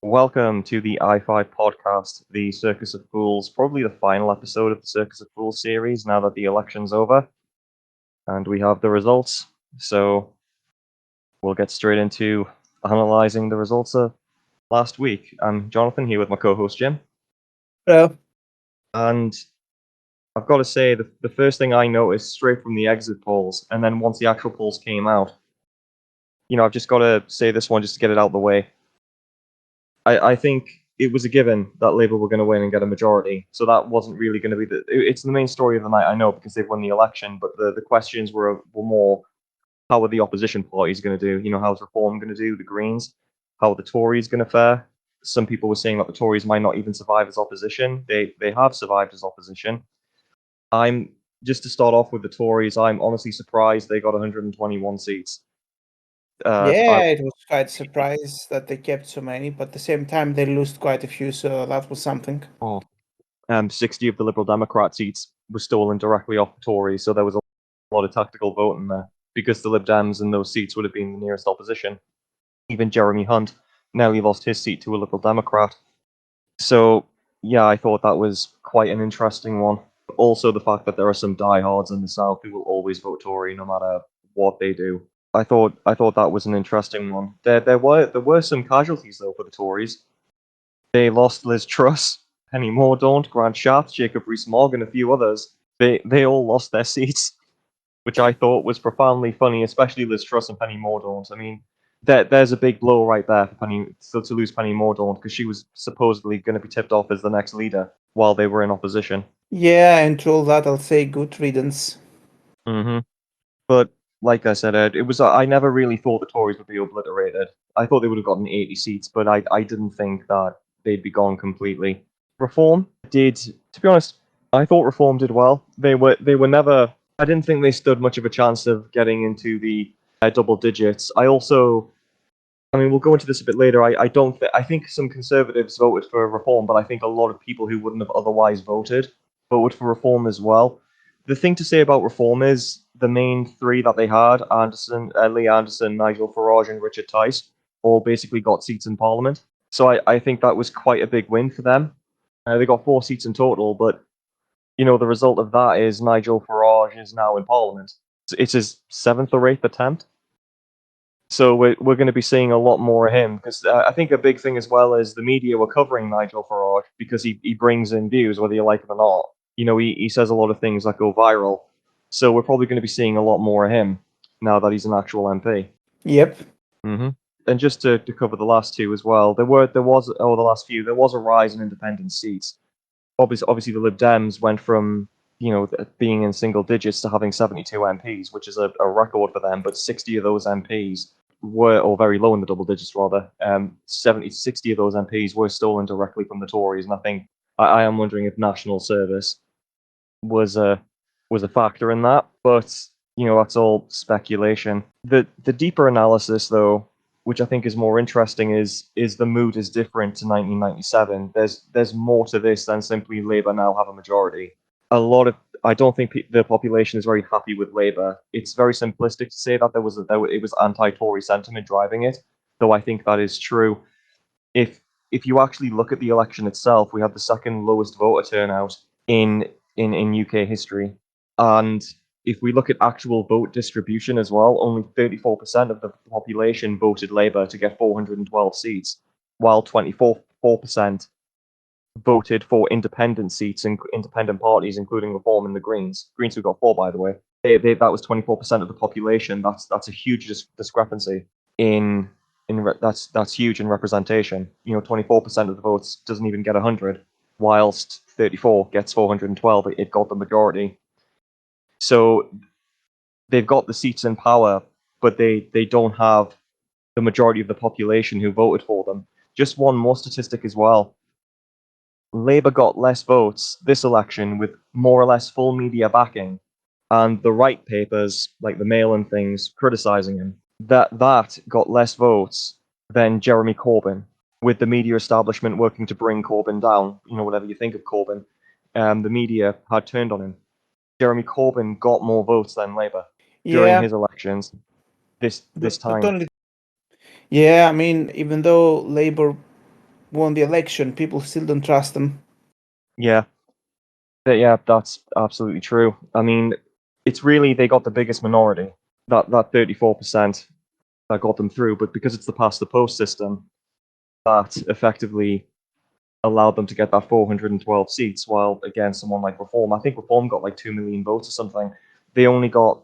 Welcome to the i5 podcast, the Circus of Fools, probably the final episode of the Circus of Fools series now that the election's over. And we have the results. So we'll get straight into analysing the results of last week. I'm Jonathan here with my co-host Jim. Hello. And I've got to say, the first thing I noticed straight from the exit polls, and then once the actual polls came out, I've just got to say this one just to get it out of the way. I think it was a given that Labour were going to win and get a majority. So that wasn't really going to be it's the main story of the night, I know, because they've won the election, but the questions were more, how are the opposition parties going to do? How's Reform going to do? The Greens? How are the Tories going to fare? Some people were saying that the Tories might not even survive as opposition. They have survived as opposition. Just to start off with the Tories, I'm honestly surprised they got 121 seats. It was quite a surprise that they kept so many, but at the same time they lost quite a few, so that was something. 60 of the Liberal Democrat seats were stolen directly off the Tories, so there was a lot of tactical voting there because the Lib Dems in those seats would have been the nearest opposition. Even Jeremy Hunt nearly lost his seat to a Liberal Democrat. So, yeah, I thought that was quite an interesting one. Also, the fact that there are some diehards in the South who will always vote Tory no matter what they do. I thought that was an interesting one. There were some casualties though for the Tories. They lost Liz Truss, Penny Mordaunt, Grant Shapps, Jacob Rees-Mogg, and a few others. They all lost their seats, which I thought was profoundly funny, especially Liz Truss and Penny Mordaunt. I mean, there's a big blow right there for to lose Penny Mordaunt, because she was supposedly going to be tipped off as the next leader while they were in opposition. Yeah, and to all that I'll say good riddance. But like I said, Ed, it was I never really thought the Tories would be obliterated. I thought they would have gotten 80 seats, but I didn't think that they'd be gone completely. Reform did, to be honest, I thought Reform did well. They were never. I didn't think they stood much of a chance of getting into the double digits. I mean, we'll go into this a bit later. I think some Conservatives voted for Reform, but I think a lot of people who wouldn't have otherwise voted for Reform as well. The thing to say about Reform is the main three that they had, Lee Anderson, Nigel Farage, and Richard Tice, all basically got seats in Parliament. So I think that was quite a big win for them. They got 4 seats in total, but the result of that is Nigel Farage is now in Parliament. It's his 7th or 8th attempt. So we're going to be seeing a lot more of him, because I think a big thing as well is the media were covering Nigel Farage because he brings in views, whether you like him or not. He says a lot of things that go viral. So we're probably going to be seeing a lot more of him now that he's an actual MP. Yep. And just to cover the last two as well, there was the last few, there was a rise in independent seats. Obviously the Lib Dems went from being in single digits to having 72 MPs, which is a record for them, but 60 of those MPs were, or very low in the double digits rather, 60 of those MPs were stolen directly from the Tories, and I think I am wondering if national service was a factor in that, but that's all speculation. The deeper analysis, though, which I think is more interesting, is the mood is different to 1997. There's more to this than simply Labour now have a majority. I don't think the population is very happy with Labour. It's very simplistic to say that it was anti-Tory sentiment driving it, though I think that is true. If you actually look at the election itself, we have the second lowest voter turnout in UK history, and if we look at actual vote distribution as well, only 34% of the population voted Labour to get 412 seats, while 24% voted for independent seats and independent parties, including Reform and the Greens. Greens who got 4, by the way. That was 24% of the population. That's a huge discrepancy that's huge in representation. 24% of the votes doesn't even get 100, whilst 34 gets 412. It got the majority. So they've got the seats in power, but they don't have the majority of the population who voted for them. Just one more statistic as well. Labour got less votes this election with more or less full media backing, and the right papers, like the Mail and things, criticising him. That got less votes than Jeremy Corbyn, with the media establishment working to bring Corbyn down. Whatever you think of Corbyn, the media had turned on him. Jeremy Corbyn got more votes than Labour during his elections this time. I mean, even though Labour won the election, people still don't trust them. Yeah, yeah, that's absolutely true. I mean, it's really they got the biggest minority, that 34% that got them through, but because it's the past the post system, that effectively allowed them to get that 412 seats. While again, someone like Reform, I think Reform got like 2 million votes or something. They only got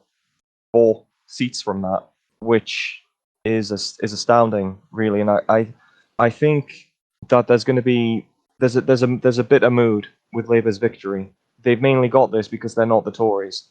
4 seats from that, which is astounding, really. And I think that there's going to be there's a bit of mood with Labour's victory. They've mainly got this because they're not the Tories,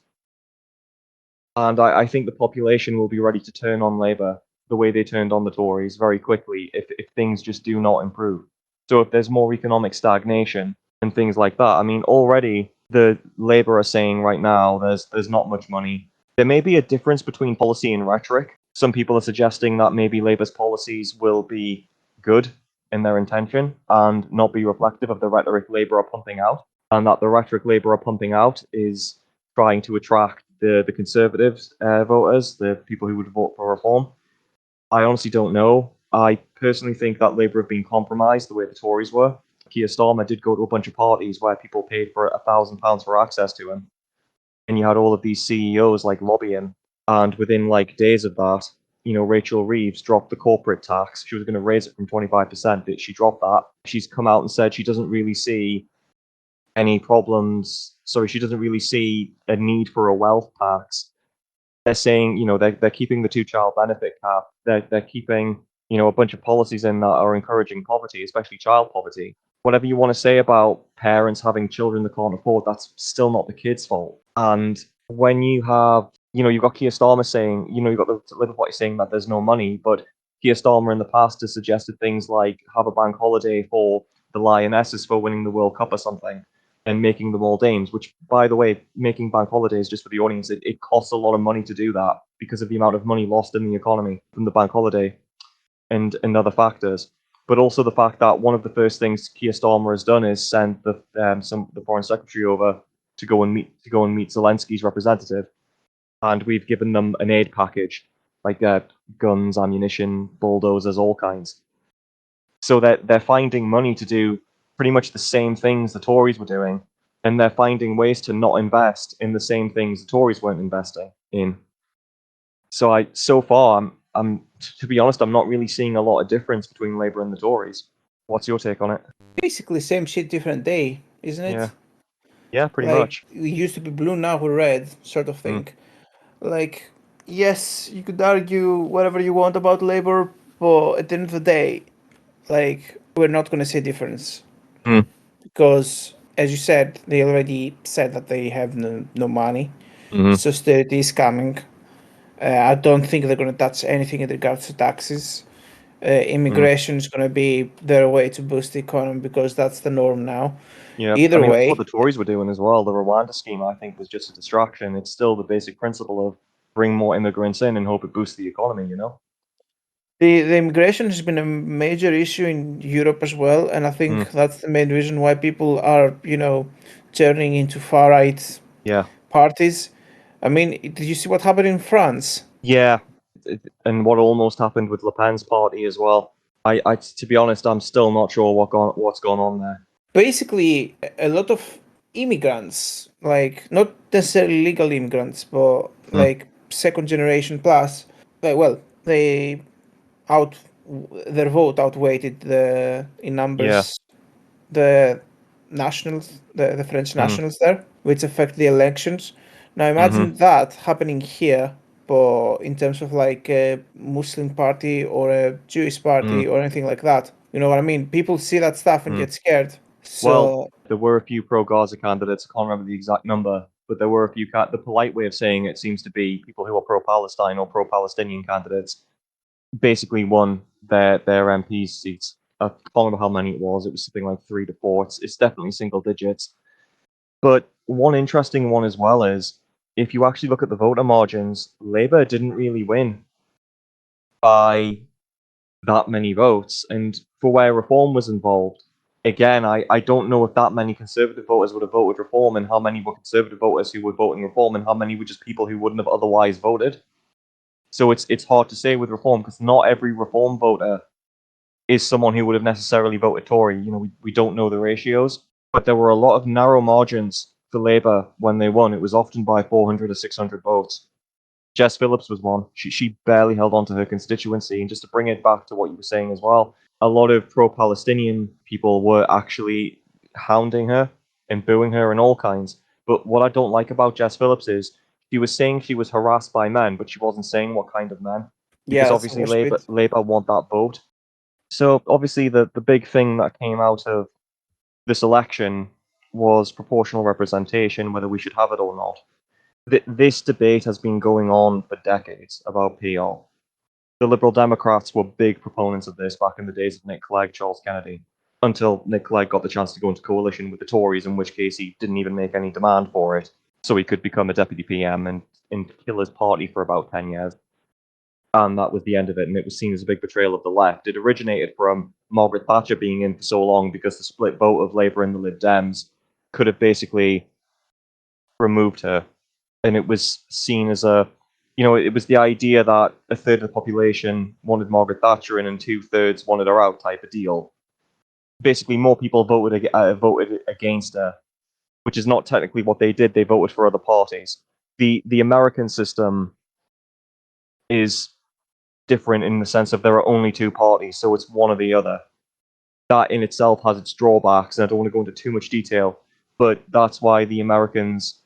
and I think the population will be ready to turn on Labour the way they turned on the Tories very quickly if things just do not improve. So if there's more economic stagnation and things like that, I mean, already the Labour are saying right now there's not much money. There may be a difference between policy and rhetoric. Some people are suggesting that maybe Labour's policies will be good in their intention and not be reflective of the rhetoric Labour are pumping out, and that the rhetoric Labour are pumping out is trying to attract the Conservatives voters, the people who would vote for reform. I honestly don't know. I personally think that Labour have been compromised the way the Tories were. Keir Starmer did go to a bunch of parties where people paid for £1,000 for access to him, and you had all of these CEOs like lobbying, and within like days of that, Rachel Reeves dropped the corporate tax. She was going to raise it from 25%. She dropped that. She's come out and said she doesn't really see any problems. Sorry, she doesn't really see a need for a wealth tax. They're saying, they're keeping the two-child benefit cap. They're keeping, a bunch of policies in that are encouraging poverty, especially child poverty. Whatever you want to say about parents having children they can't afford, that's still not the kids' fault. And when you have, you've got Keir Starmer saying, you've got the Labour Party saying that there's no money, but Keir Starmer in the past has suggested things like have a bank holiday for the Lionesses for winning the World Cup or something and making them all dames, which, by the way, making bank holidays, just for the audience, it costs a lot of money to do that because of the amount of money lost in the economy from the bank holiday and other factors. But also the fact that one of the first things Keir Starmer has done is send the foreign secretary over to go and meet Zelensky's representative, and we've given them an aid package like guns, ammunition, bulldozers, all kinds. So that they're finding money to do pretty much the same things the Tories were doing, and they're finding ways to not invest in the same things the Tories weren't investing in. So far, I'm to be honest, I'm not really seeing a lot of difference between Labour and the Tories. What's your take on it? Basically, same shit, different day, isn't Yeah, it? yeah, pretty Like, much. we used to be blue, now we're red, sort of Mm, thing. Like, yes, you could argue whatever you want about Labour, but at the end of the day, like, we're not going to see a difference. mm, Because, as you said, they already said that they have no money. mm, So austerity is coming. I don't think they're going to touch anything in regards to taxes. mm. Immigration is going to be their way to boost the economy because that's the norm now. Yeah, I Either mean that's what the way, Tories were doing as well. The Rwanda scheme, I think, was just a distraction. It's still the basic principle of bring more immigrants in and hope it boosts the economy. the immigration has been a major issue in Europe as well, and I Mm, think that's the main reason why people are, turning into far right yeah, parties. I mean, did you see what happened in France? yeah, and what almost happened with Le Pen's party as well. To be honest, I'm still not sure what's going on there. Basically, a lot of immigrants, like not necessarily legal immigrants, but Mm, like second generation plus, they out their vote outweighed the in yeah, numbers the nationals, the French mm, nationals there, which affect the elections. Now mm-hmm, imagine that happening here, but in terms of like a Muslim party or a Jewish mm, party or anything like that. You know what I mean? People see that stuff and mm. get scared. Well, So there were a few pro-Gaza candidates. I can't remember the exact number, but there were a few. The polite way of saying it seems to be people who are pro-Palestine or pro-Palestinian candidates basically won their MP seats. I can't remember how many it was. It was something like 3 to 4. It's definitely single digits. But one interesting one as well is if you actually look at the voter margins, Labour didn't really win by that many votes. And for where reform was involved, again, I don't know if that many Conservative voters would have voted reform and how many were Conservative voters who would vote in reform and how many were just people who wouldn't have otherwise voted. So it's hard to say with reform because not every reform voter is someone who would have necessarily voted Tory. We don't know the ratios, but there were a lot of narrow margins for Labour when they won. It was often by 400 or 600 votes. Jess Phillips was one. She barely held on to her constituency. And just to bring it back to what you were saying as well, a lot of pro-Palestinian people were actually hounding her and booing her and all kinds. But what I don't like about Jess Phillips is she was saying she was harassed by men, but she wasn't saying what kind of men. Yeah, Because that's the obviously worst bit. Labour want that vote. So obviously the big thing that came out of this election was proportional representation, whether we should have it or not. This debate has been going on for decades about PR. The Liberal Democrats were big proponents of this back in the days of Nick Clegg, Charles Kennedy, until Nick Clegg got the chance to go into coalition with the Tories, in which case he didn't even make any demand for it, so he could become a deputy PM and kill his party for about 10 years. And that was the end of it, and it was seen as a big betrayal of the left. It originated from Margaret Thatcher being in for so long because the split vote of Labour and the Lib Dems could have basically removed her. And it was seen as it was the idea that a third of the population wanted Margaret Thatcher in and 2/3 wanted her out type of deal. Basically, more people voted against her, which is not technically what they did. They voted for other parties. The American system is different in the sense of there are only two parties, so it's one or the other. That in itself has its drawbacks, and I don't want to go into too much detail, but that's why the Americans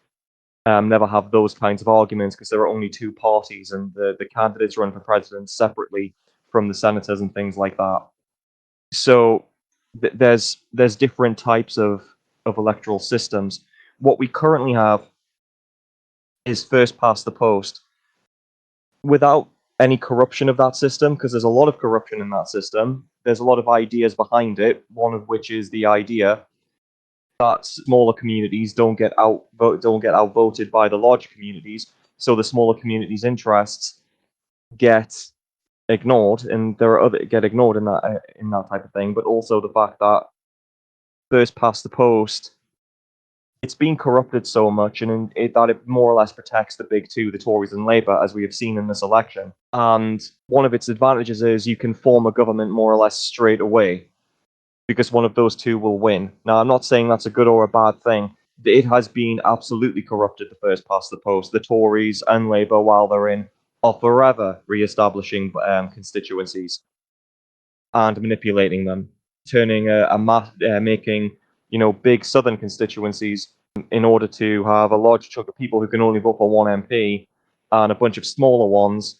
never have those kinds of arguments, because there are only two parties, and the candidates run for president separately from the senators and things like that. So there's different types of electoral systems. What we currently have is first past the post, without any corruption of that system, because there's a lot of corruption in that system. There's a lot of ideas behind it, one of which is the idea that smaller communities don't get outvoted by the larger communities, so the smaller communities' interests get ignored, and there are other get ignored in that type of thing. But also the fact that first past the post, it's been corrupted so much, and that it more or less protects the big two, the Tories and Labour, as we have seen in this election. And one of its advantages is you can form a government more or less straight away, because one of those two will win. Now, I'm not saying that's a good or a bad thing. It has been absolutely corrupted, the first past the post. The Tories and Labour, while they're in, are forever re-establishing constituencies and manipulating them, making big southern constituencies in order to have a large chunk of people who can only vote for one MP, and a bunch of smaller ones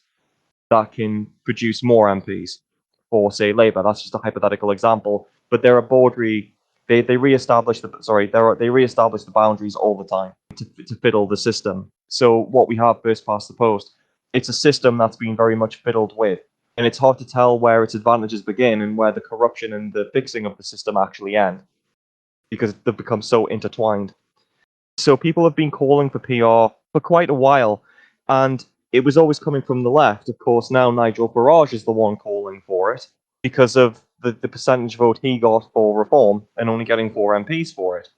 that can produce more MPs for, say, Labour. That's just a hypothetical example. But they're a they re-establish the boundaries all the time to fiddle the system. So what we have first past the post, it's a system that's been very much fiddled with, and it's hard to tell where its advantages begin and where the corruption and the fixing of the system actually end, because they've become so intertwined. So people have been calling for PR for quite a while, and it was always coming from the left. Of course, now Nigel Farage is the one calling for it because of the percentage vote he got for reform and only getting 4 MPs for it.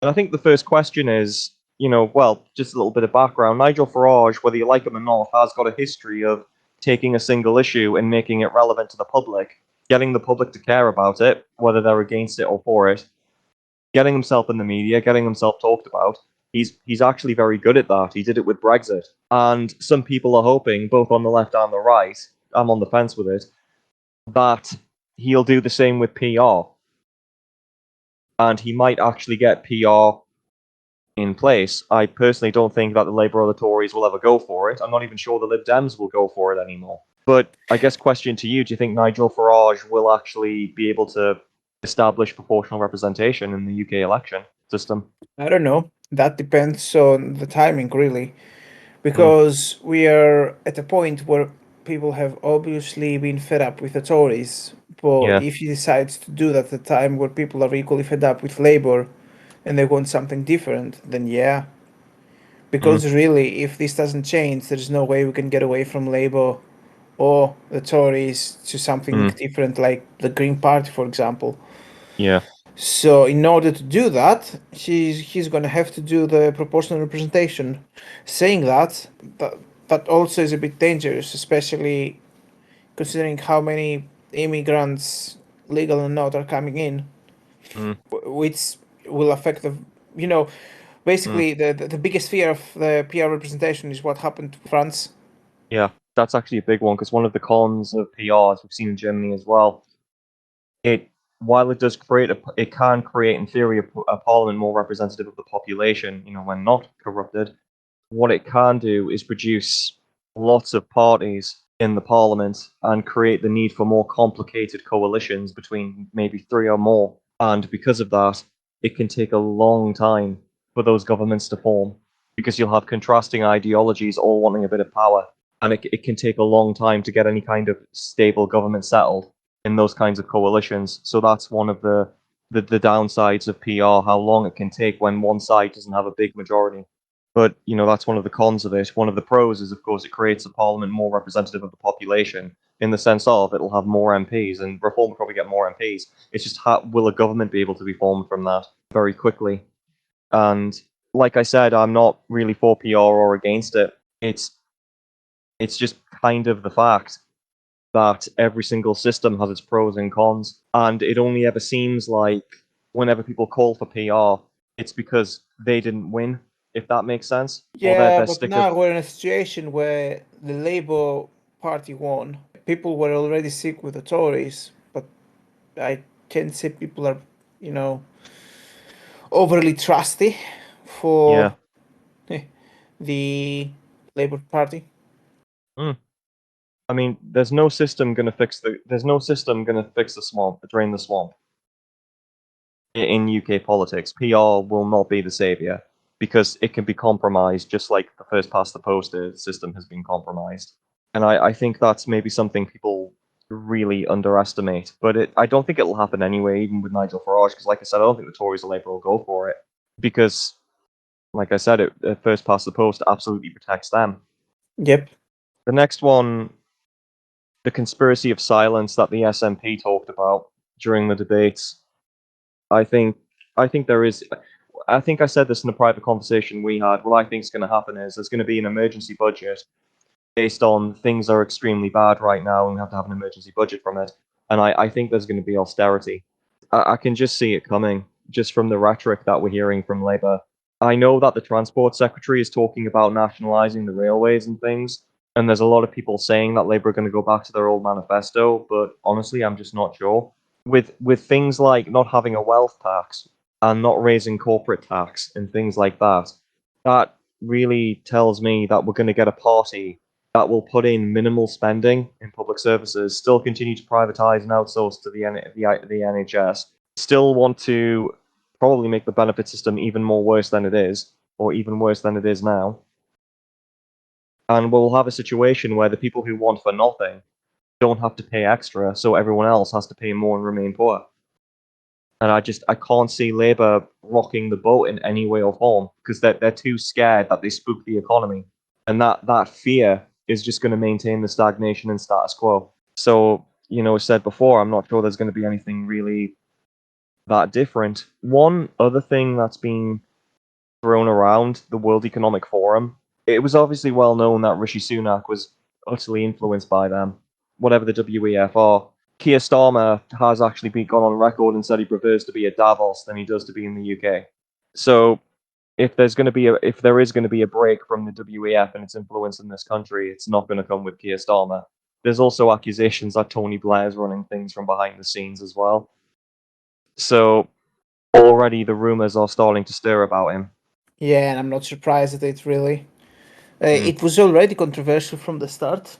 And I think the first question is, just a little bit of background. Nigel Farage, whether you like him or not, has got a history of taking a single issue and making it relevant to the public, getting the public to care about it, whether they're against it or for it, getting himself in the media, getting himself talked about. He's actually very good at that. He did it with Brexit. And some people are hoping, both on the left and the right, I'm on the fence with it, that he'll do the same with PR. And he might actually get PR in place. I personally don't think that the Labour or the Tories will ever go for it. I'm not even sure the Lib Dems will go for it anymore. But I guess question to you, do you think Nigel Farage will actually be able to establish proportional representation in the UK election system? I don't know. That depends on the timing, really, Mm, because we are at a point where people have obviously been fed up with the Tories. But yeah. if he decides to do that at a time where people are equally fed up with Labour and they want something different, then yeah. Mm, Because really, if this doesn't change, there's no way we can get away from Labour or the Tories to something mm, different, like the Green Party, for example. yeah. So in order to do that, he's going to have to do the proportional representation. Saying that also is a bit dangerous, especially considering how many immigrants, legal and not, are coming in, Mm, which will affect the, you know, mm. basically the biggest fear of the PR representation is what happened to France. Yeah, that's actually a big one because one of the cons of PR, as we've seen in Germany as well, it while it does create it can create in theory a parliament more representative of the population, when not corrupted. What it can do is produce lots of parties in the parliament and create the need for more complicated coalitions between maybe three or more. And because of that, it can take a long time for those governments to form because you'll have contrasting ideologies all wanting a bit of power. And it can take a long time to get any kind of stable government settled in those kinds of coalitions. So that's one of the downsides of PR, how long it can take when one side doesn't have a big majority. But that's one of the cons of it. One of the pros is, of course, it creates a parliament more representative of the population in the sense of it'll have more MPs, and Reform will probably get more MPs. It's just will a government be able to be formed from that very quickly? And like I said, I'm not really for PR or against it. It's just kind of the fact that every single system has its pros and cons, and it only ever seems like whenever people call for PR, it's because they didn't win, if that makes sense, or Yeah, they're but stick of now we're in a situation where the Labour Party won. People were already sick with the Tories, but I can't say people are, you know, overly trusty for yeah. the Labour Party. Mm. I mean, there's no system gonna fix the swamp, drain the swamp in UK politics. PR will not be the savior because it can be compromised, just like the first past the post system has been compromised. And I think that's maybe something people really underestimate. But I don't think it'll happen anyway, even with Nigel Farage, because like I said, I don't think the Tories or Labour will go for it because, like I said, first past the post absolutely protects them. Yep. The next one, the conspiracy of silence that the SNP talked about during the debates. I think I think there is. I think I said this in a private conversation we had. What I think is going to happen is there's going to be an emergency budget based on things are extremely bad right now, and we have to have an emergency budget from it. And I think there's going to be austerity. I can just see it coming, just from the rhetoric that we're hearing from Labour. I know that the Transport Secretary is talking about nationalising the railways and things, and there's a lot of people saying that Labour are going to go back to their old manifesto, but honestly, I'm just not sure. With things like not having a wealth tax and not raising corporate tax and things like that, that really tells me that we're going to get a party that will put in minimal spending in public services, still continue to privatize and outsource to the NHS, still want to probably make the benefit system even more worse than it is, or even worse than it is now. And we'll have a situation where the people who want for nothing don't have to pay extra, so everyone else has to pay more and remain poor. And I can't see Labour rocking the boat in any way or form because they're too scared that they spook the economy, and that fear is just going to maintain the stagnation and status quo. So as said before, I'm not sure there's going to be anything really that different. One other thing that's been thrown around the World Economic Forum, it was obviously well known that Rishi Sunak was utterly influenced by them, whatever the WEF are. Keir Starmer has actually gone on record and said he prefers to be at Davos than he does to be in the UK. So if there is going to be a break from the WEF and its influence in this country, it's not going to come with Keir Starmer. There's also accusations that Tony Blair's running things from behind the scenes as well. So already the rumors are starting to stir about him. Yeah, and I'm not surprised at it really. Mm, It was already controversial from the start,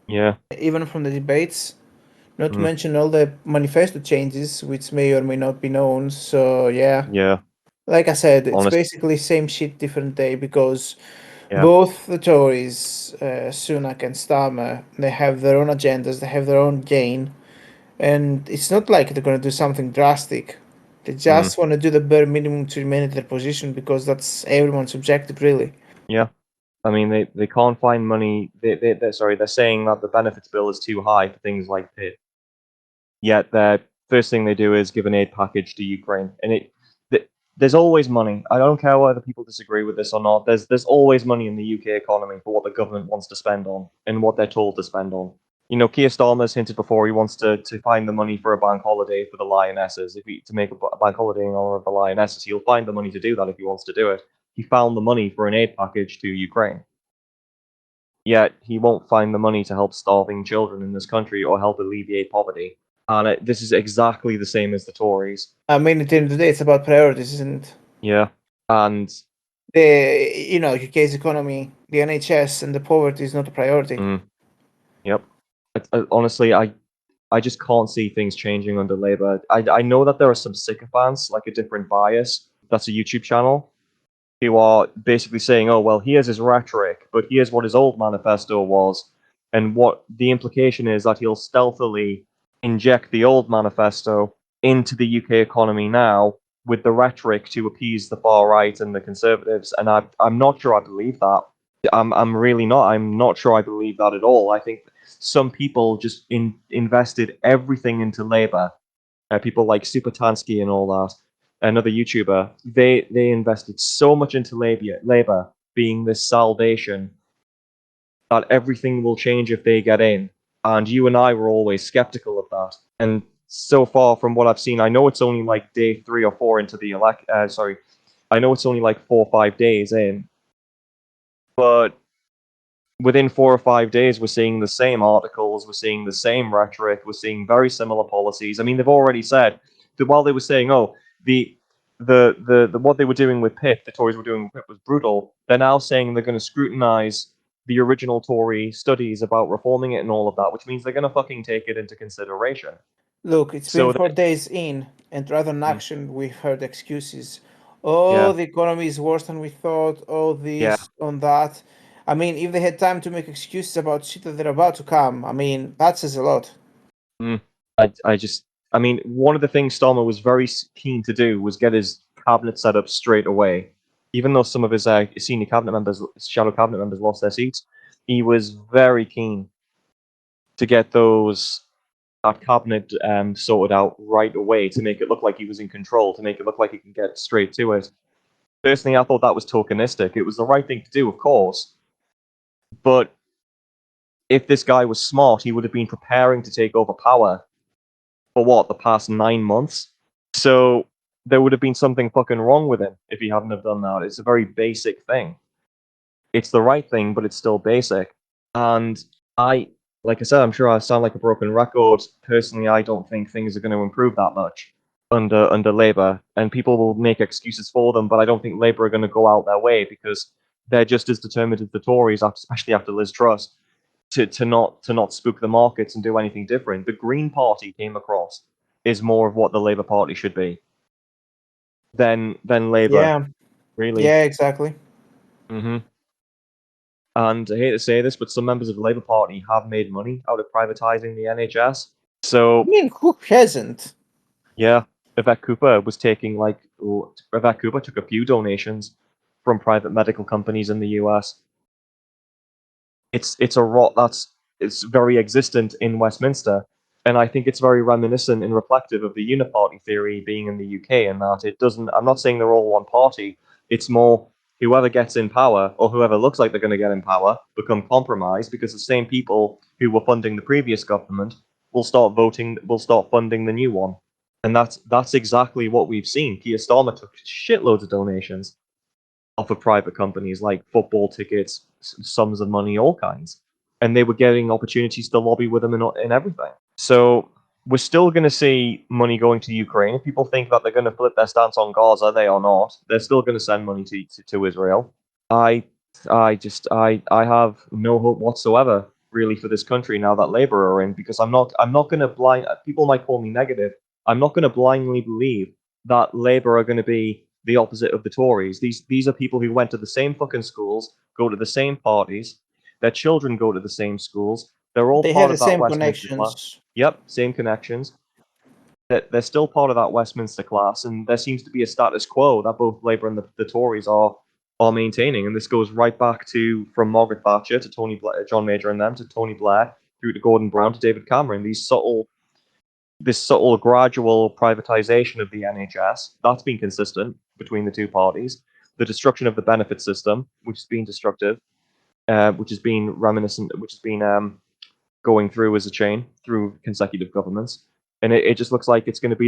yeah. even from the debates. Not to Mm, mention all the manifesto changes, which may or may not be known. So yeah, yeah. like I said, it's Honest. basically same shit, different day because Yeah. both the Tories, Sunak and Starmer, they have their own agendas, they have their own gain, and it's not like they're going to do something drastic. They Mm, just want to do the bare minimum to remain in their position because that's everyone's objective, really. yeah. I mean, they can't find money. They're saying that the benefits bill is too high for things like PIT. Yet the first thing they do is give an aid package to Ukraine, and there's always money. I don't care whether people disagree with this or not. There's always money in the UK economy for what the government wants to spend on and what they're told to spend on. Keir Starmer's hinted before he wants to find the money for a bank holiday for the Lionesses. To make a bank holiday in honor of the Lionesses, he'll find the money to do that if he wants to do it. He found the money for an aid package to Ukraine. Yet he won't find the money to help starving children in this country or help alleviate poverty. And this is exactly the same as the Tories. I mean, at the end of the day, it's about priorities, isn't it? Yeah, and UK's economy, the NHS, and the poverty is not a priority. yep. Honestly, I just can't see things changing under Labour. I know that there are some sycophants, like a different bias. That's a YouTube channel who are basically saying, "Oh well, here's his rhetoric, but here's what his old manifesto was," and what the implication is that he'll stealthily inject the old manifesto into the UK economy now with the rhetoric to appease the far right and the Conservatives. And I'm not sure I believe that. I'm really not. I'm not sure I believe that at all. I think some people just invested everything into Labour. People like Supertansky and all that, another YouTuber. They invested so much into Labour being this salvation that everything will change if they get in. And you and I were always skeptical of that. And so far, from what I've seen, I know it's only like day 3 or 4 into the sorry, I know it's only like 4 or 5 days in, but within 4 or 5 days, we're seeing the same articles, we're seeing the same rhetoric, we're seeing very similar policies. I mean, they've already said that while they were saying, "Oh, the what they were doing with PIP, the Tories were doing with PIP was brutal," they're now saying they're going to scrutinise the original Tory studies about reforming it and all of that, which means they're going to fucking take it into consideration. Look, it's been So, 4 days in, and rather than action, we've heard excuses. yeah, Oh, the economy is worse than we thought. Oh, yeah. this, on that. I mean, if they had time to make excuses about shit that they're about to come, I mean, that says a lot. Mm. I mean, one of the things Starmer was very keen to do was get his cabinet set up straight away. Even though some of his senior cabinet members, shadow cabinet members, lost their seats, he was very keen to get that cabinet sorted out right away to make it look like he was in control, to make it look like he can get straight to it. Personally, I thought that was tokenistic. It was the right thing to do, of course, but if this guy was smart, he would have been preparing to take over power for what, the past 9 months. So there would have been something fucking wrong with him if he hadn't have done that. It's a very basic thing. It's the right thing, but it's still basic. And like I said, I'm sure I sound like a broken record. Personally, I don't think things are going to improve that much under Labour, and people will make excuses for them. But I don't think Labour are going to go out their way because they're just as determined as the Tories, especially after Liz Truss, to not spook the markets and do anything different. The Green Party came across is more of what the Labour Party should be than Labour, Yeah, really. yeah, exactly. hmm And I hate to say this, but some members of the Labour Party have made money out of privatising the NHS. I So mean, who hasn't? yeah, Yvette Cooper Yvette Cooper took a few donations from private medical companies in the US. It's a rot it's very existent in Westminster, and I think it's very reminiscent and reflective of the uniparty theory being in the UK. In that it doesn't. I'm not saying they're all one party. It's more whoever gets in power or whoever looks like they're going to get in power become compromised because the same people who were funding the previous government will start funding the new one, and that's exactly what we've seen. Keir Starmer took shitloads of donations off of private companies like football tickets, sums of money, all kinds. And they were getting opportunities to lobby with them and everything. So we're still going to see money going to Ukraine. If people think that they're going to flip their stance on Gaza, they are not. They're still going to send money to Israel. I I have no hope whatsoever really for this country now that Labour are in because I'm not going to blind people might call me negative. I'm not going to blindly believe that Labour are going to be the opposite of the Tories. These are people who went to the same fucking schools, go to the same parties, their children go to the same schools. They're all They part have the of that same Westminster class. connections. Yep, same connections. They're still part of that Westminster class, and there seems to be a status quo that both Labour and the Tories are maintaining. And this goes right back to from Margaret Thatcher to Tony Blair, John Major and them to Tony Blair through to Gordon Brown to David Cameron. This subtle gradual privatization of the NHS, that's been consistent between the two parties. The destruction of the benefit system, which has been destructive, which has been reminiscent, which has been going through as a chain through consecutive governments, and it just looks like it's going to be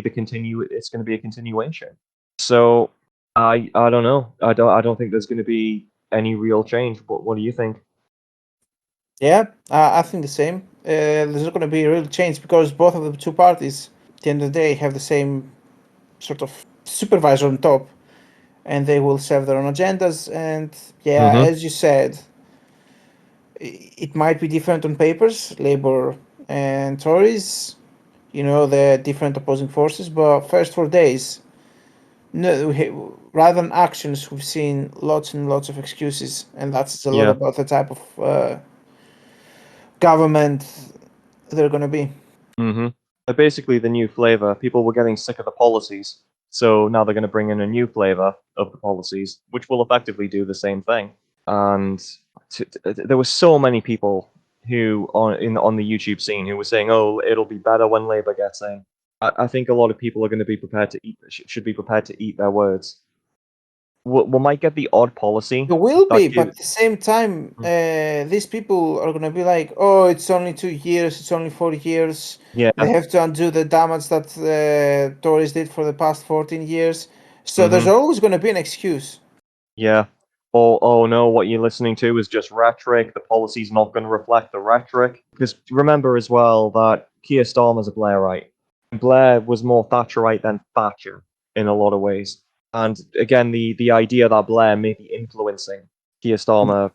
it's going to be a continuation. So I don't know. I don't think there's going to be any real change. What do you think? Yeah, I think the same. There's not going to be a real change because both of the two parties, at the end of the day, have the same sort of supervisor on top, and they will serve their own agendas. And yeah, Mm-hmm. as you said, it might be different on papers, Labour and Tories. You know, the different opposing forces, but first 4 days, no, rather than actions, we've seen lots and lots of excuses, and that's a lot Yeah. about the type of government they're going to be. Mm-hmm. Basically, the new flavor. People were getting sick of the policies, so now they're going to bring in a new flavor of the policies, which will effectively do the same thing. And there were so many people who on the YouTube scene who were saying, "Oh, it'll be better when Labour gets in." I think a lot of people are going to be prepared to should be prepared to eat their words. We might get the odd policy It will that be, but give. at the same time, these people are gonna be like, "Oh, it's only 2 years. It's only 4 years. They Yeah. have to undo the damage that Tories did for the past 14 years." So there's Mm-hmm. always gonna be an excuse. Yeah. Oh no, what you're listening to is just rhetoric. The policy's not going to reflect the rhetoric. Because remember as well that Keir Starmer's a Blairite. Blair was more Thatcherite than Thatcher in a lot of ways. And again, the idea that Blair may be influencing Keir Starmer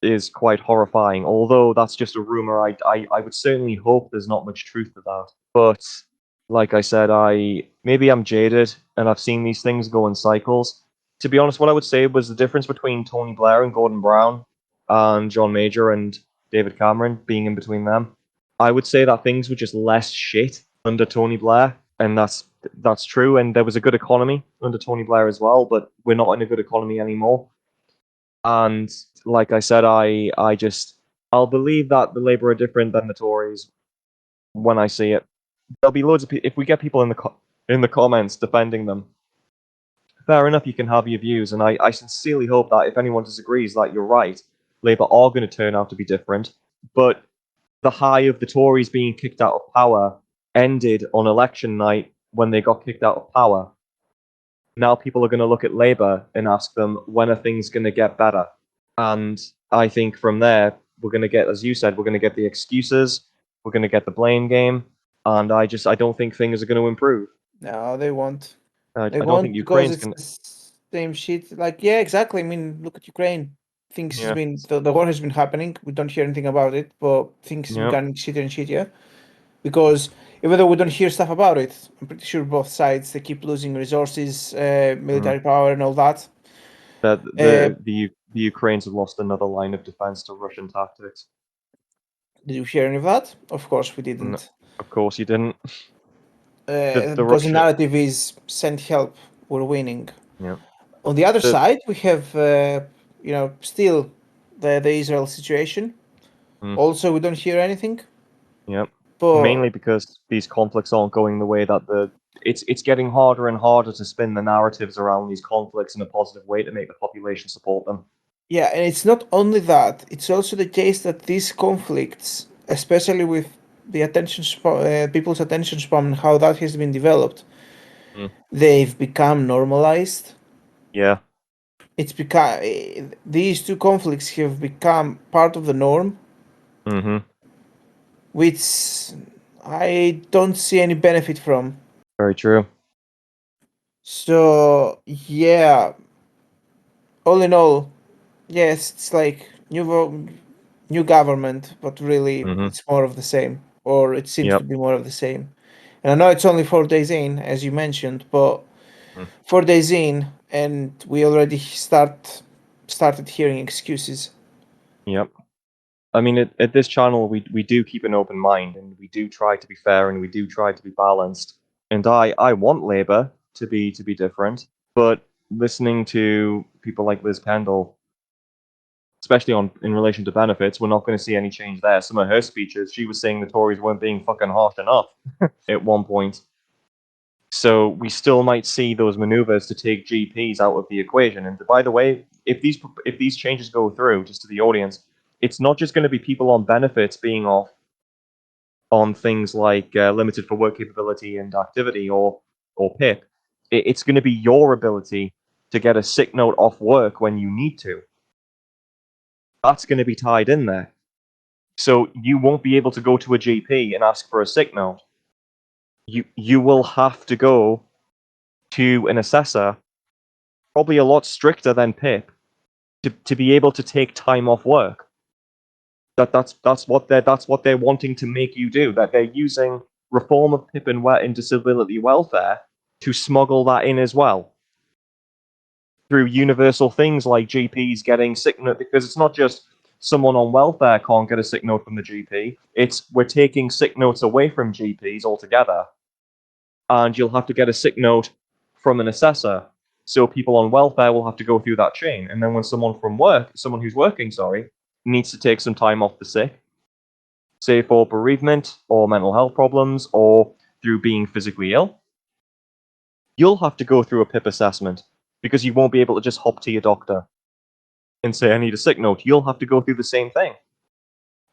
is quite horrifying. Although that's just a rumor, I would certainly hope there's not much truth to that. But like I said, maybe I'm jaded and I've seen these things go in cycles. To be honest, what I would say was the difference between Tony Blair and Gordon Brown and John Major and David Cameron being in between them. I would say that things were just less shit under Tony Blair, and that's true. And there was a good economy under Tony Blair as well, but we're not in a good economy anymore. And like I said, I'll believe that the Labour are different than the Tories when I see it. There'll be loads of people. If we get people in the comments defending them, fair enough. You can have your views, and I sincerely hope that if anyone disagrees, that you're right. Labour are going to turn out to be different, but the high of the Tories being kicked out of power ended on election night when they got kicked out of power. Now people are going to look at Labour and ask them, when are things going to get better? And I think from there, we're going to get, as you said, we're going to get the excuses, we're going to get the blame game, and I don't think things are going to improve. No, they won't. They I don't think won't because Ukraine's it's going the same shit. Like, yeah, exactly. I mean, look at Ukraine. to. Things has Yeah, been the war has been happening. We don't hear anything about it, but things has been yeah, getting shittier and shittier. Because even though we don't hear stuff about it, I'm pretty sure both sides they keep losing resources, mm. military power, and all that. That Uh, the Ukrainians have lost another line of defense to Russian tactics. did you hear any of that? Of course, we No, didn't. of course you didn't. The Because the Russia, narrative is send help, we're winning. yeah, On the other the side, we have, still the Israel situation. mm, Also, we don't hear anything. yeah. But Mainly because these conflicts aren't going the way that it's getting harder and harder to spin the narratives around these conflicts in a positive way to make the population support them. yeah, and it's not only that, it's also the case that these conflicts, especially with the people's attention span and how that has been developed, Mm. they've become normalized. Yeah. It's become these two conflicts have become part of the norm, Mm-hmm. which I don't see any benefit from. Very true. So yeah, all in all, yes, it's like new government, but really Mm-hmm. it's more of the same, or it seems to Yep. be more of the same. And I know it's only 4 days in, as you mentioned, but Mm. 4 days in, and we already started hearing excuses. Yep. I mean, at this channel, we do keep an open mind and we do try to be fair and we do try to be balanced. And I want Labour to be different, but listening to people like Liz Kendall, especially on in relation to benefits, we're not going to see any change there. Some of her speeches, she was saying the Tories weren't being fucking harsh enough at one point. So we still might see those maneuvers to take GPs out of the equation. And by the way, if these changes go through, just to the audience, it's not just going to be people on benefits being off. on things like limited for work capability and activity or PIP. It's going to be your ability to get a sick note off work when you need to. That's going to be tied in there. So you won't be able to go to a GP and ask for a sick note. You will have to go to an assessor, probably a lot stricter than PIP, to be able to take time off work. That's what they're wanting to make you do. That they're using reform of PIP and disability welfare to smuggle that in as well through universal things like GPs getting sick note, because it's not just someone on welfare can't get a sick note from the GP. It's we're taking sick notes away from GPs altogether, and you'll have to get a sick note from an assessor. So people on welfare will have to go through that chain, and then when someone who's working, needs to take some time off the sick, say for bereavement or mental health problems or through being physically ill, you'll have to go through a PIP assessment because you won't be able to just hop to your doctor and say, I need a sick note. You'll have to go through the same thing.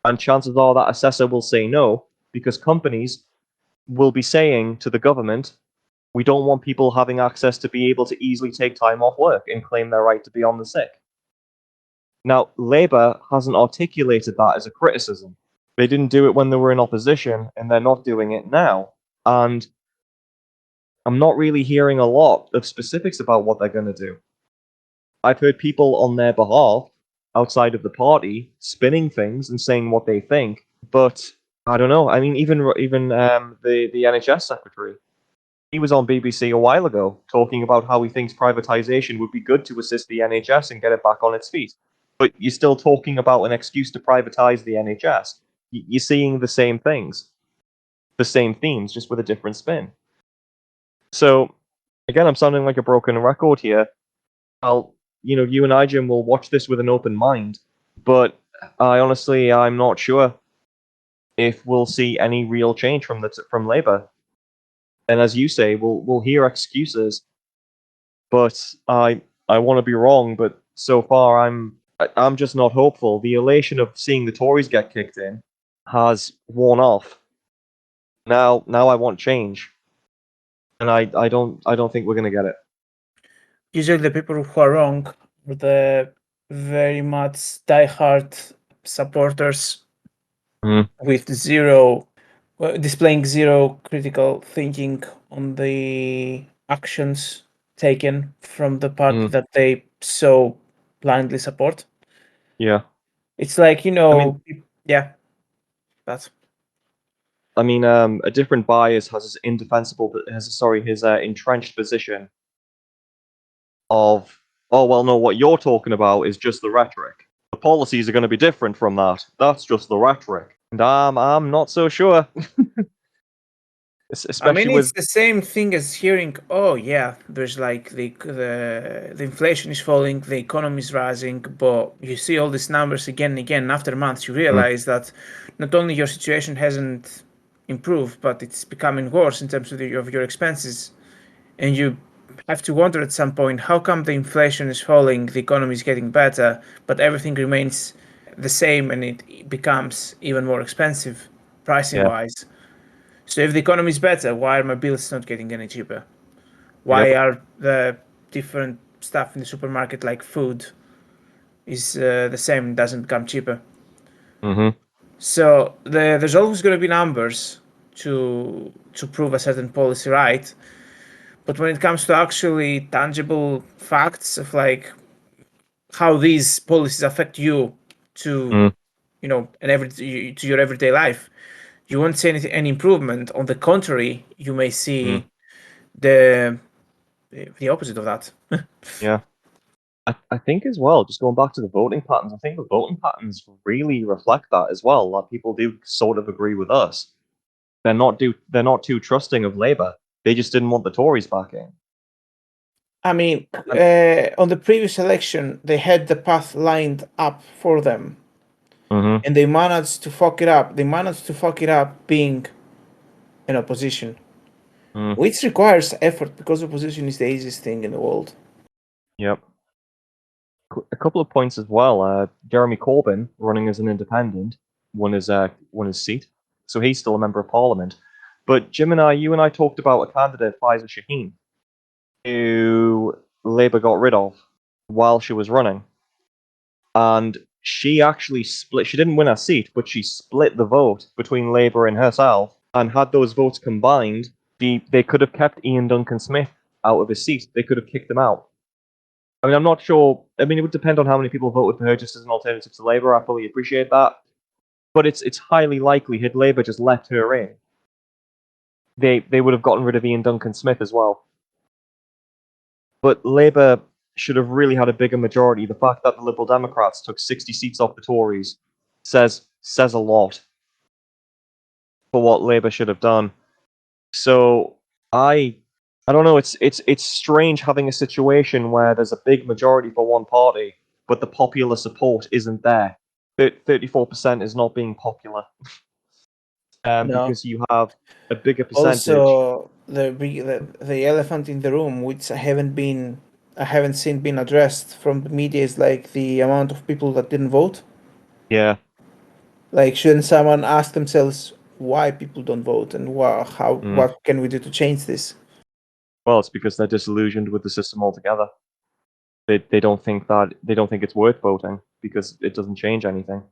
And chances are that assessor will say no because companies will be saying to the government, we don't want people having access to be able to easily take time off work and claim their right to be on the sick. Now, Labour hasn't articulated that as a criticism. They didn't do it when they were in opposition, and they're not doing it now. And I'm not really hearing a lot of specifics about what they're going to do. I've heard people on their behalf outside of the party spinning things and saying what they think, but I don't know. I mean, even the NHS secretary, he was on BBC a while ago talking about how he thinks privatization would be good to assist the NHS and get it back on its feet. But you're still talking about an excuse to privatize the NHS. You're seeing the same things, the same themes, just with a different spin. So, again, I'm sounding like a broken record here. You and I, Jim, will watch this with an open mind, but I'm not sure if we'll see any real change from Labour. And as you say, we'll hear excuses, but I want to be wrong. But so far, I'm just not hopeful. The elation of seeing the Tories get kicked in has worn off. Now I want change, and I don't think we're gonna get it. Usually, the people who are wrong are the very much diehard supporters Mm, with zero, displaying zero critical thinking on the actions taken from the party mm, that they so blindly support. yeah. It's like, I mean, yeah, that's. a different bias has his his entrenched position of, oh well, no, what you're talking about is just the rhetoric. The policies are going to be different from that. That's just the rhetoric, and I'm not so sure, I mean, especially it's with the same thing as hearing, oh yeah, there's like the inflation is falling, the economy is rising, but you see all these numbers again and again. And after months, you mm, realize that not only your situation hasn't improved, but it's becoming worse in terms of your expenses, and you have to wonder at some point, how come the inflation is falling, the economy is getting better, but everything remains the same, and it becomes even more expensive pricing yeah, wise. So if the economy is better, why are my bills not getting any cheaper? yep, Why are the different stuff in the supermarket like food is the same, doesn't become cheaper? mm-hmm, So there's always going to be numbers to prove a certain policy right, but when it comes to actually tangible facts of like how these policies affect you to mm, and to your everyday life, you won't see any improvement. On the contrary, you may mm, see the the opposite of that. yeah. I think as well, just going back to the voting patterns, I think the voting patterns really reflect that as well. Like people do sort of agree with us. They're not too trusting of Labour. They just didn't want the Tories back in. I mean, And on the previous election, they had the path lined up for them, mm-hmm, and they managed to fuck it up. They managed to fuck it up being in opposition, mm, which requires effort because opposition is the easiest thing in the world. yep. A couple of points as well. Jeremy Corbyn running as an independent won his seat. so he's still a member of parliament. But Jim and you and I talked about a candidate, Faiza Shaheen, who Labour got rid of while she was running. And she actually split, she didn't win her seat, but she split the vote between Labour and herself. And had those votes combined, they could have kept Ian Duncan Smith out of his seat. They could have kicked him out. I mean, I'm not sure. I mean, it would depend on how many people voted for her just as an alternative to Labour. I fully appreciate that. But it's highly likely had Labour just left her in, they would have gotten rid of Ian Duncan Smith as well. But Labour should have really had a bigger majority. The fact that the Liberal Democrats took 60 seats off the Tories says a lot for what Labour should have done. So I don't know. It's strange having a situation where there's a big majority for one party, but the popular support isn't there. 34% is not being popular, No. because you have a bigger percentage. Also, the elephant in the room, which I haven't seen being addressed from the media, is like the amount of people that didn't vote. Yeah. Like, shouldn't someone ask themselves why people don't vote and what can we do to change this? Well, it's because they're disillusioned with the system altogether. They don't think it's worth voting because it doesn't change anything.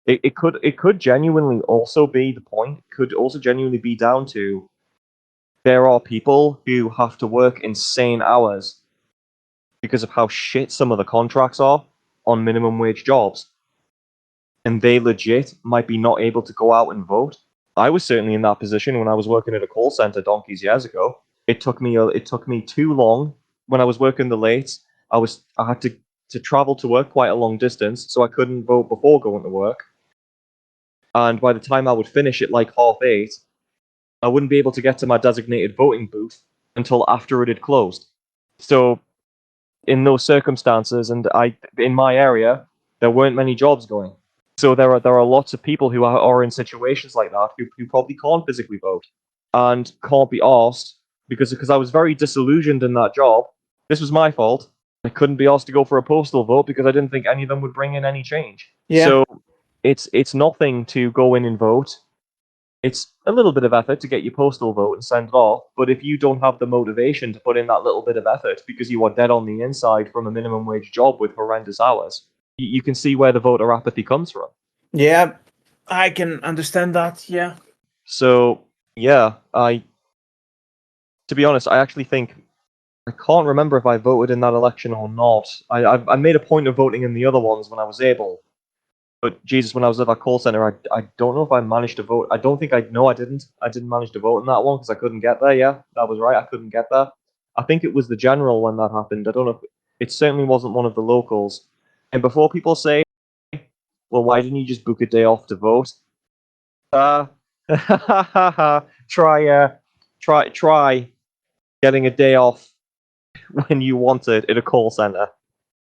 It could genuinely also be the point. Could also genuinely be down to there are people who have to work insane hours because of how shit some of the contracts are on minimum wage jobs, and they legit might be not able to go out and vote. I was certainly in that position when I was working at a call center donkeys years ago. It took me too long when I was working the late. I had to travel to work quite a long distance, so I couldn't vote before going to work. And by the time I would finish at like 8:30, I wouldn't be able to get to my designated voting booth until after it had closed. So in those circumstances, and in my area, there weren't many jobs going. So there are lots of people who are in situations like that who probably can't physically vote and can't be asked because I was very disillusioned in that job. This was my fault. I couldn't be asked to go for a postal vote because I didn't think any of them would bring in any change. Yeah. So it's nothing to go in and vote. It's a little bit of effort to get your postal vote and send it off, but if you don't have the motivation to put in that little bit of effort because you are dead on the inside from a minimum wage job with horrendous hours, you can see where the voter apathy comes from. Yeah, I can understand that. Yeah. So yeah, to be honest, I actually think I can't remember if I voted in that election or not. I made a point of voting in the other ones when I was able, but Jesus, when I was at that call center, I don't know if I managed to vote. I don't think I didn't. I didn't manage to vote in that one because I couldn't get there. Yeah, that was right. I couldn't get there. I think it was the general when that happened. I don't know. It certainly wasn't one of the locals. And before people say, "Well, why didn't you just book a day off to vote?" Try getting a day off when you want it at a call center,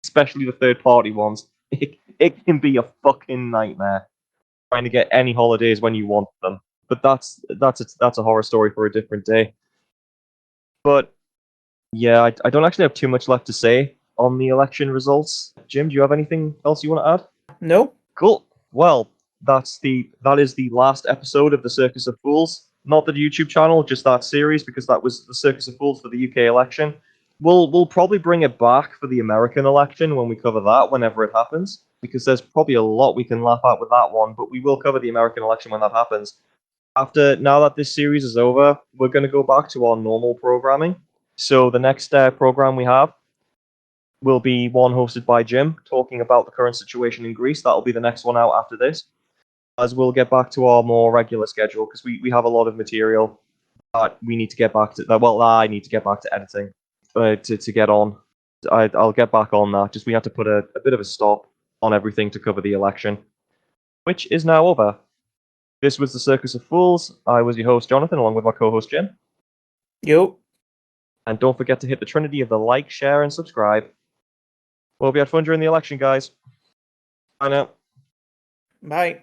especially the third party ones. It can be a fucking nightmare trying to get any holidays when you want them. But that's a horror story for a different day. But yeah, I don't actually have too much left to say on the election results. Jim, do you have anything else you want to add? No. Cool. Well, that is the last episode of the Circus of Fools. Not the YouTube channel, just that series, because that was the Circus of Fools for the UK election. We'll probably bring it back for the American election when we cover that, whenever it happens, because there's probably a lot we can laugh at with that one, but we will cover the American election when that happens. Now that this series is over, we're going to go back to our normal programming. So the next program we have will be one hosted by Jim, talking about the current situation in Greece. That'll be the next one out after this, as we'll get back to our more regular schedule, because we have a lot of material that we need to get back to. Well, I need to get back to editing to get on. I'll get back on that. Just we have to put a bit of a stop on everything to cover the election, which is now over. This was the Circus of Fools. I was your host, Jonathan, along with my co-host, Jim. Yo. And don't forget to hit the trinity of the like, share, and subscribe. Hope you had fun during the election, guys. Bye now. Bye.